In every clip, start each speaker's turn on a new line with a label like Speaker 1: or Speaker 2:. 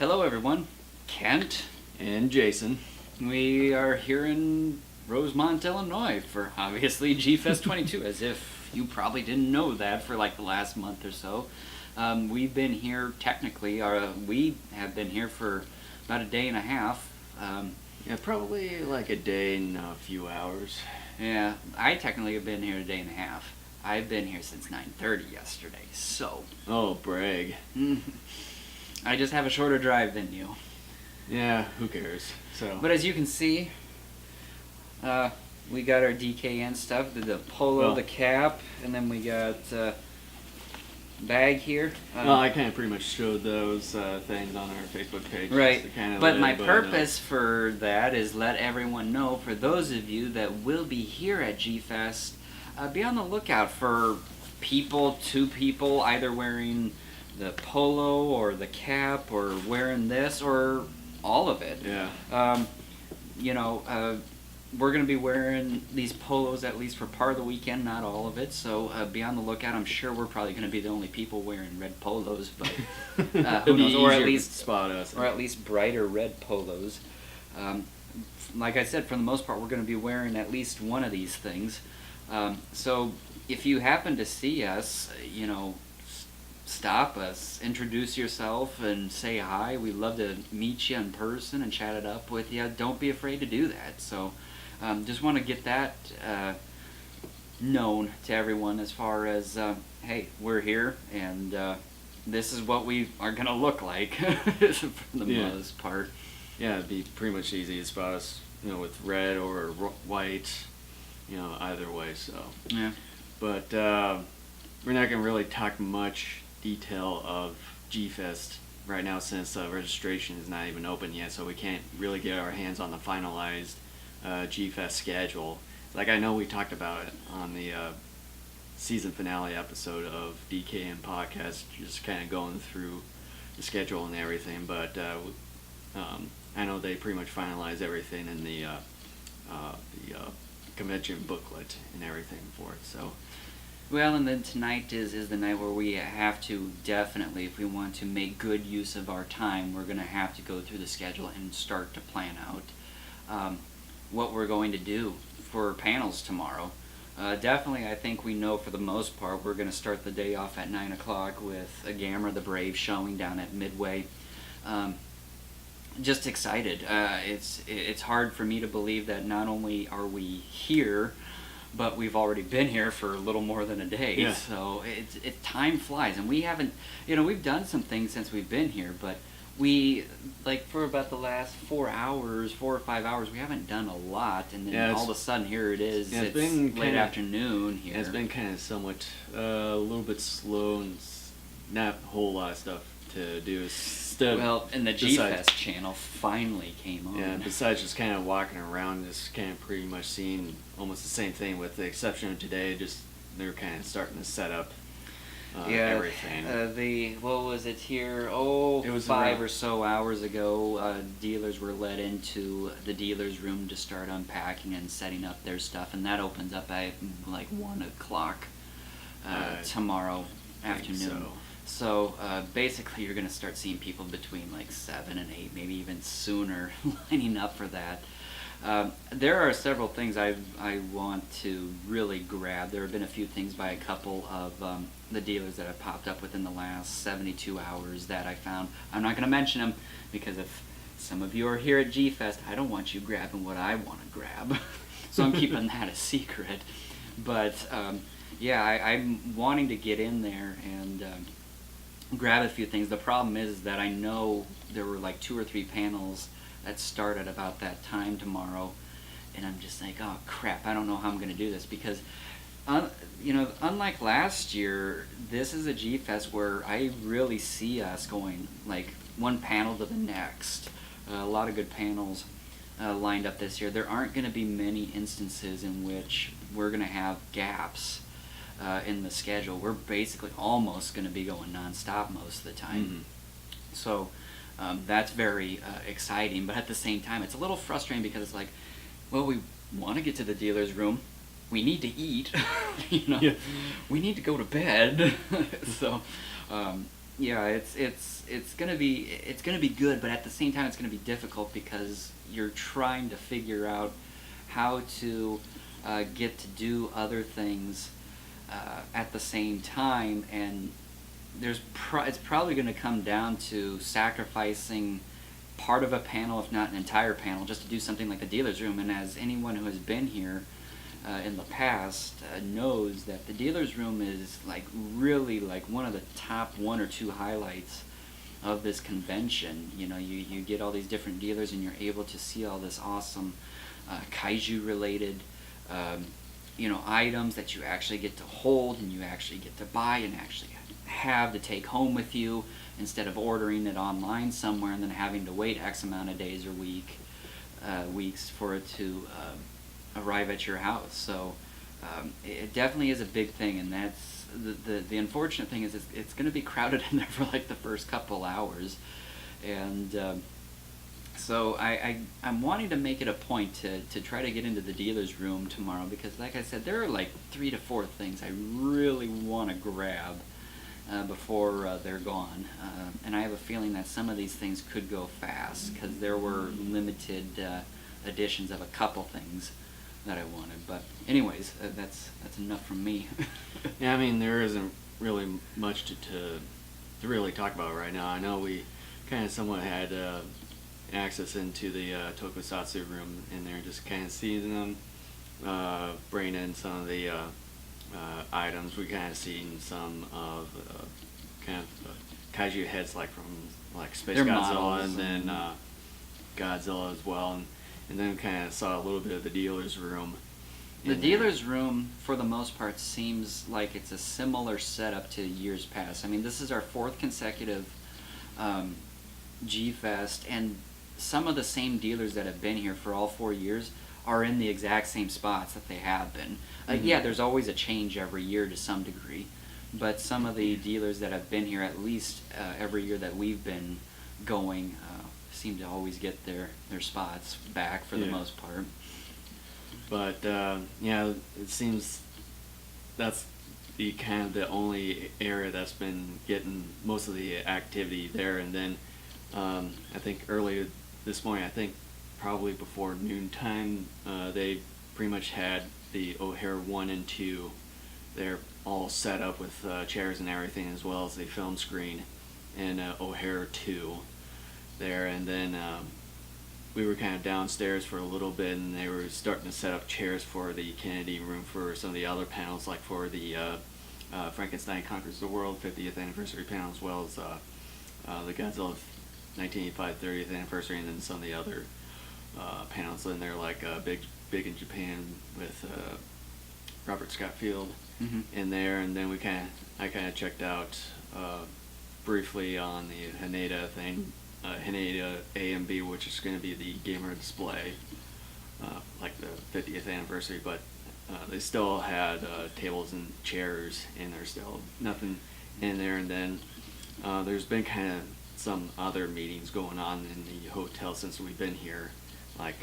Speaker 1: Hello, everyone. Kent.
Speaker 2: And Jason.
Speaker 1: We are here in Rosemont, Illinois for obviously G-FEST XXII, as if you probably didn't know that for like the last month or so. We've been here technically, we have been here for about a day and a half.
Speaker 2: Yeah, probably like a day and a few hours.
Speaker 1: Yeah, I technically have been here a day and a half. I've been here since 9:30 yesterday, so...
Speaker 2: Oh, brag.
Speaker 1: I just have a shorter drive than you.
Speaker 2: Yeah, who cares? So.
Speaker 1: But as you can see, we got our DKN stuff, the polo, the cap, and then we got bag here.
Speaker 2: Well, I kind of pretty much showed those things on our Facebook page.
Speaker 1: Right, but my purpose for that is let everyone know, for those of you that will be here at G-Fest, be on the lookout for two people, either wearing the polo or the cap or wearing this or all of it.
Speaker 2: Yeah.
Speaker 1: We're going to be wearing these polos at least for part of the weekend, not all of it, so be on the lookout. I'm sure we're probably going to be the only people wearing red polos, but who knows, or at least
Speaker 2: spot us.
Speaker 1: Or at least brighter red polos. Like I said, for the most part, we're going to be wearing at least one of these things. So if you happen to see us, stop us, introduce yourself, and say hi. We'd love to meet you in person and chat it up with you. Don't be afraid to do that. So just want to get that known to everyone as far as, hey, we're here, and this is what we are going to look like for the most part.
Speaker 2: Yeah, it'd be pretty much easy to spot us, with red or white, either way. So.
Speaker 1: Yeah.
Speaker 2: But we're not going to really talk much detail of G-Fest right now since registration is not even open yet, so we can't really get our hands on the finalized G-Fest schedule. Like, I know we talked about it on the season finale episode of DKM podcast, just kind of going through the schedule and everything, but I know they pretty much finalized everything in the convention booklet and everything for it. So.
Speaker 1: Well, and then tonight is the night where we have to definitely, if we want to make good use of our time, we're going to have to go through the schedule and start to plan out what we're going to do for panels tomorrow. Definitely, I think we know for the most part we're going to start the day off at 9 o'clock with a Gamma the Brave showing down at Midway. Just excited. It's hard for me to believe that not only are we here, but we've already been here for a little more than a day.
Speaker 2: Yeah.
Speaker 1: So time flies, and we haven't, we've done some things since we've been here, but we, for about the last 4 or 5 hours, we haven't done a lot, and then all of a sudden here it is.
Speaker 2: Yeah,
Speaker 1: it's been late afternoon here.
Speaker 2: It's been kind of somewhat a little bit slow and not a whole lot of stuff to do.
Speaker 1: Well, and the G-Fest channel finally came on.
Speaker 2: Yeah, besides just kind of walking around, just kind of pretty much seeing almost the same thing, with the exception of today, just they're kind of starting to set up everything.
Speaker 1: What was it here?
Speaker 2: It was
Speaker 1: 5 or so hours ago, dealers were let into the dealer's room to start unpacking and setting up their stuff, and that opens up at 1 o'clock tomorrow afternoon. So basically you're going to start seeing people between 7 and 8, maybe even sooner, lining up for that. There are several things I want to really grab. There have been a few things by a couple of the dealers that have popped up within the last 72 hours that I found. I'm not going to mention them because if some of you are here at G-Fest, I don't want you grabbing what I want to grab. So I'm keeping that a secret. But I'm wanting to get in there and grab a few things. The problem is that I know there were 2 or 3 panels that start at about that time tomorrow, and I'm just like, oh crap, I don't know how I'm going to do this, because unlike last year, this is a G-Fest where I really see us going one panel to the next. A lot of good panels lined up this year. There aren't going to be many instances in which we're going to have gaps in the schedule. We're basically almost going to be going non-stop most of the time.
Speaker 2: Mm-hmm.
Speaker 1: So that's very exciting, but at the same time it's a little frustrating because it's we want to get to the dealer's room, we need to eat, we need to go to bed. So Yeah, it's gonna be good, but at the same time, it's gonna be difficult because you're trying to figure out how to get to do other things at the same time, and it's probably going to come down to sacrificing part of a panel, if not an entire panel, just to do something like the dealer's room. And as anyone who has been here in the past knows, that the dealer's room is like really like one of the top one or two highlights of this convention. You know, you get all these different dealers and you're able to see all this awesome kaiju related items that you actually get to hold and you actually get to buy and actually have to take home with you, instead of ordering it online somewhere and then having to wait X amount of days or weeks for it to arrive at your house. So it definitely is a big thing, and that's the unfortunate thing is it's going to be crowded in there for like the first couple hours, and so I'm wanting to make it a point to try to get into the dealer's room tomorrow, because like I said, there are like 3 to 4 things I really want to grab before they're gone, and I have a feeling that some of these things could go fast because there were limited editions of a couple things that I wanted. But anyways, that's enough from me.
Speaker 2: Yeah, I mean, there isn't really much to really talk about right now. I know we kind of somewhat had access into the tokusatsu room in there, just kind of seeing them, bring in some of the items. We kind of seen some of kind of kaiju heads, like from like Space
Speaker 1: They're
Speaker 2: Godzilla,
Speaker 1: models
Speaker 2: and then Godzilla as well, and then kind of saw a little bit of the dealer's room.
Speaker 1: The dealer's room, for the most part, seems like it's a similar setup to years past. I mean, this is our 4th consecutive G-Fest, and some of the same dealers that have been here for all 4 years are in the exact same spots that they have been. Yeah, there's always a change every year to some degree, but some of the dealers that have been here at least every year that we've been going seem to always get their spots back for the most part.
Speaker 2: But yeah, it seems that's the kind of the only area that's been getting most of the activity there. And then I think earlier this morning, I think probably before noontime, they pretty much had the O'Hare 1 and 2. They're all set up with chairs and everything, as well as the film screen, and O'Hare 2 there. And then we were kind of downstairs for a little bit, and they were starting to set up chairs for the Kennedy room for some of the other panels, like for the Frankenstein Conquers the World 50th anniversary panel, as well as the Godzilla 1985 30th anniversary, and then some of the other panels in there, like Big in Japan with Robert Scott Field in there. And then I kind of checked out briefly on the Haneda thing, Haneda A and B, which is going to be the gamer display, like the 50th anniversary, but they still had tables and chairs in there, still nothing in there. And then there's been kind of some other meetings going on in the hotel since we've been here, like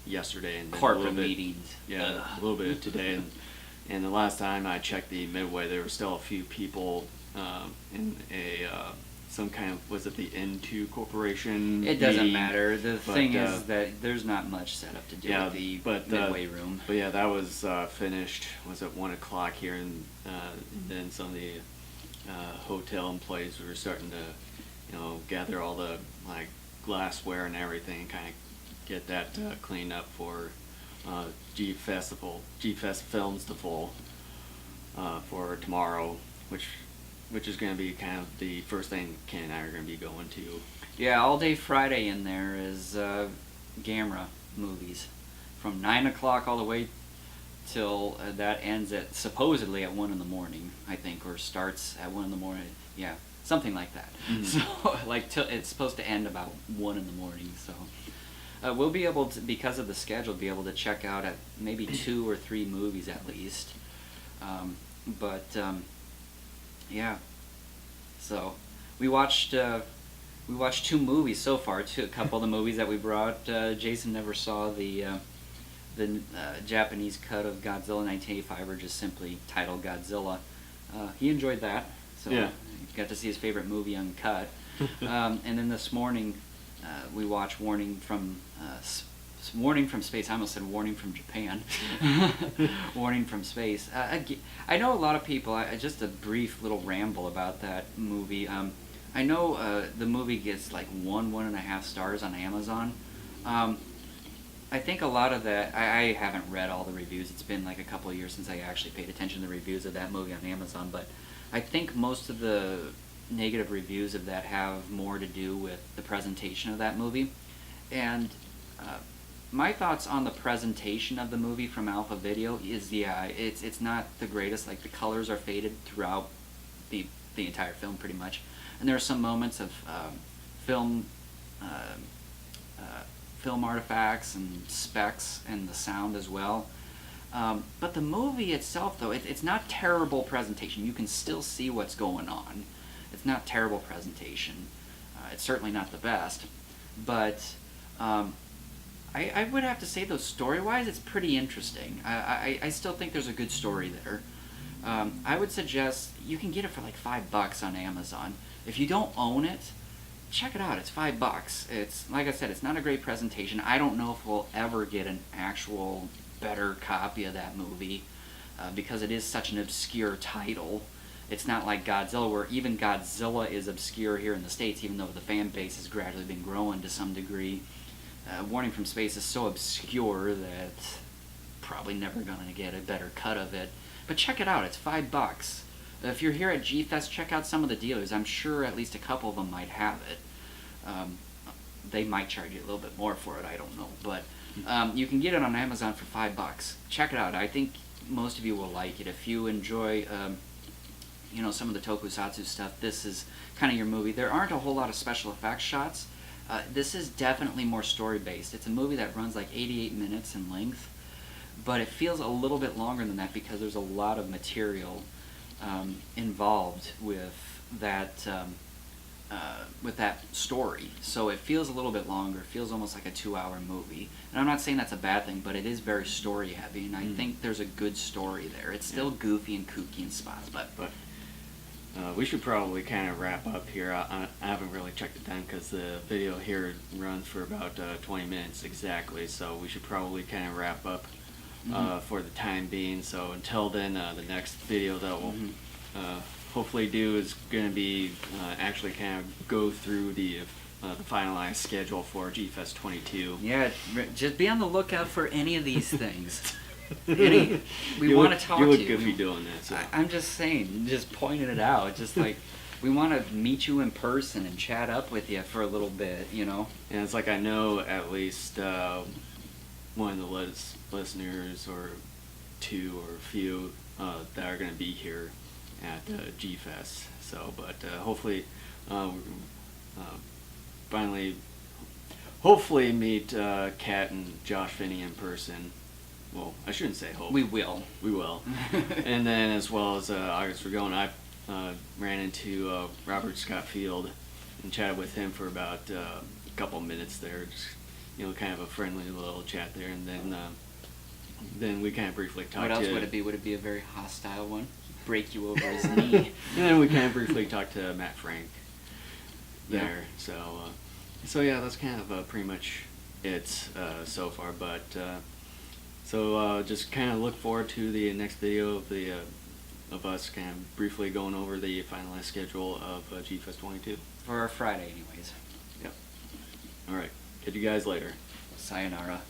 Speaker 2: yesterday and then
Speaker 1: Corporate
Speaker 2: a little bit,
Speaker 1: meetings.
Speaker 2: Yeah, a little bit today. And the last time I checked the Midway, there were still a few people in a some kind of, was it the N2 Corporation?
Speaker 1: It doesn't
Speaker 2: meeting?
Speaker 1: matter. The thing is that there's not much set up to do with the Midway room.
Speaker 2: But yeah, that was finished. Was at 1 o'clock here, and then some of the hotel employees were starting to, gather all the like glassware and everything, and kind of get that cleaned up for G-Fest Films to Full for tomorrow, which is going to be kind of the first thing Ken and I are going to be going to.
Speaker 1: Yeah, all day Friday in there is Gamera movies from 9 o'clock all the way till that ends at supposedly at 1 in the morning, I think, or starts at 1 in the morning. Yeah, something like that. So like it's supposed to end about 1 in the morning. So we'll be able to, because of the schedule, be able to check out at maybe 2 or 3 movies at least. Yeah. So we watched 2 movies so far. A couple of the movies that we brought. Jason never saw the Japanese cut of Godzilla 1985, or just simply titled Godzilla. He enjoyed that, So
Speaker 2: Yeah.
Speaker 1: got to see his favorite movie uncut. And then this morning, we watched Warning from Space. I almost said Warning from Japan. Warning from Space. I know a lot of people. Just a brief little ramble about that movie. I know the movie gets like 1.5 stars on Amazon. I think a lot of that, I haven't read all the reviews. It's been like a couple of years since I actually paid attention to the reviews of that movie on Amazon, but I think most of the negative reviews of that have more to do with the presentation of that movie. And my thoughts on the presentation of the movie from Alpha Video is, it's not the greatest. Like, the colors are faded throughout the entire film pretty much. And there are some moments of film artifacts and specs and the sound as well. But the movie itself, though, it's not terrible presentation. You can still see what's going on. It's not terrible presentation. It's certainly not the best. But I would have to say, though, story-wise, it's pretty interesting. I still think there's a good story there. I would suggest you can get it for like $5 on Amazon. If you don't own it, check it out. It's $5. It's, like I said, it's not a great presentation. I don't know if we'll ever get an actual better copy of that movie because it is such an obscure title. It's not like Godzilla, where even Godzilla is obscure here in the States, even though the fan base has gradually been growing to some degree. Warning from Space is so obscure that probably never going to get a better cut of it. But check it out. It's $5. If you're here at G-Fest, check out some of the dealers. I'm sure at least a couple of them might have it. They might charge you a little bit more for it, I don't know. But you can get it on Amazon for $5. Check it out. I think most of you will like it. If you enjoy some of the tokusatsu stuff, this is kind of your movie. There aren't a whole lot of special effects shots. This is definitely more story-based. It's a movie that runs like 88 minutes in length, but it feels a little bit longer than that because there's a lot of material involved with that story. So it feels a little bit longer. It feels almost like a 2-hour movie. And I'm not saying that's a bad thing, but it is very story heavy, and I think there's a good story there. It's still goofy and kooky in spots, but
Speaker 2: we should probably kind of wrap up here. I haven't really checked the time because the video here runs for about 20 minutes exactly, so we should probably kind of wrap up for the time being. So until then, the next video that we'll hopefully do is going to be actually kind of go through the finalized schedule for G-FEST XXII.
Speaker 1: Yeah, just be on the lookout for any of these things. We want to talk to you.
Speaker 2: You look goofy doing that. So.
Speaker 1: I'm just saying, just pointing it out. Just like, we want to meet you in person and chat up with you for a little bit, And
Speaker 2: it's like I know at least one of the listeners or two or a few that are going to be here at G-Fest. So, but hopefully, finally, hopefully meet Kat and Josh Finney in person. Well, I shouldn't say hope.
Speaker 1: We will.
Speaker 2: We will. And then as well as August Regone, I ran into Robert Scott Field and chatted with him for about a couple minutes there. Just, kind of a friendly little chat there. And then we kind of briefly talked.
Speaker 1: What else would it be? Would it be a very hostile one? Break you over his knee.
Speaker 2: And then we kind of briefly talked to Matt Frank there. Yeah. So yeah, that's kind of pretty much it so far. But so just kind of look forward to the next video of us kind of briefly going over the finalized schedule of G-FEST XXII.
Speaker 1: For Friday, anyways.
Speaker 2: Yep. All right. Catch you guys later.
Speaker 1: Sayonara.